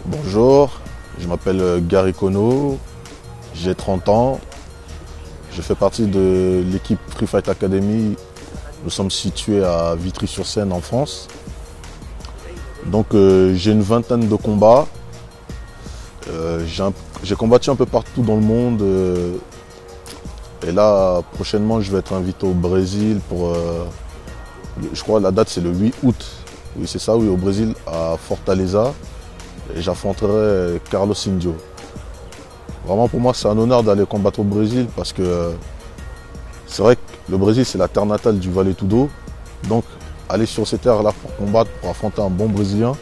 Bonjour, je m'appelle Gary Kono, j'ai 30 ans, je fais partie de l'équipe Free Fight Academy. Nous sommes situés à Vitry-sur-Seine en France. Donc j'ai une vingtaine de combats. J'ai combattu un peu partout dans le monde. Et là, prochainement, je vais être invité au Brésil pour, je crois la date c'est le 8 août. Oui, c'est ça, oui, au Brésil, à Fortaleza. Et j'affronterai Carlos Indio. Vraiment pour moi c'est un honneur d'aller combattre au Brésil parce que c'est vrai que le Brésil c'est la terre natale du Vale Tudo. Donc aller sur ces terres là pour combattre, pour affronter un bon Brésilien,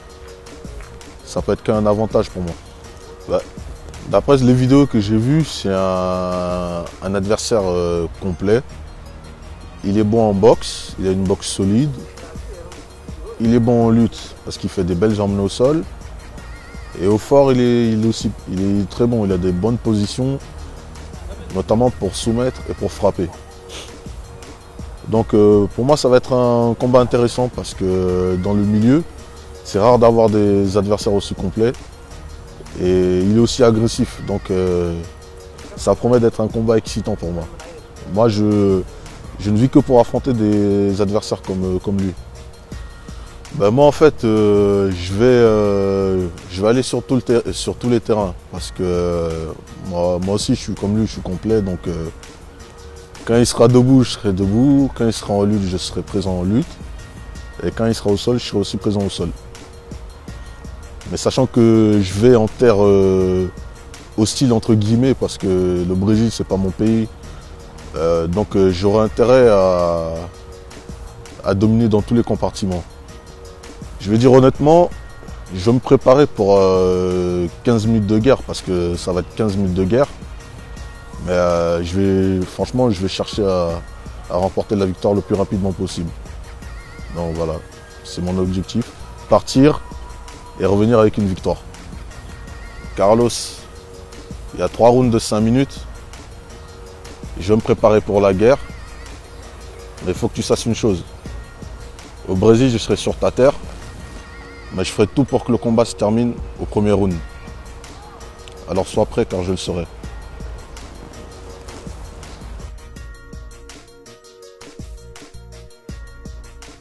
ça peut être qu'un avantage pour moi. D'après les vidéos que j'ai vues, c'est un adversaire complet. Il est bon en boxe, il a une boxe solide. Il est bon en lutte parce qu'il fait des belles emmenées au sol. Et au fort, il est très bon, il a des bonnes positions, notamment pour soumettre et pour frapper. Donc pour moi, ça va être un combat intéressant parce que dans le milieu, c'est rare d'avoir des adversaires aussi complets. Et il est aussi agressif, donc ça promet d'être un combat excitant pour moi. Moi, je ne vis que pour affronter des adversaires comme lui. Ben moi en fait je vais aller sur tous les terrains parce que moi aussi je suis comme lui, je suis complet, donc quand il sera debout je serai debout, quand il sera en lutte je serai présent en lutte et quand il sera au sol je serai aussi présent au sol. Mais sachant que je vais en terre hostile entre guillemets parce que le Brésil c'est pas mon pays, donc j'aurai intérêt à dominer dans tous les compartiments. Je vais dire honnêtement, je vais me préparer pour 15 minutes de guerre parce que ça va être 15 minutes de guerre. Mais franchement, je vais chercher à remporter la victoire le plus rapidement possible. Donc voilà, c'est mon objectif. Partir et revenir avec une victoire. Carlos, il y a 3 rounds de 5 minutes. Je vais me préparer pour la guerre. Mais il faut que tu saches une chose. Au Brésil, je serai sur ta terre. Mais je ferai tout pour que le combat se termine au premier round. Alors sois prêt car je le serai.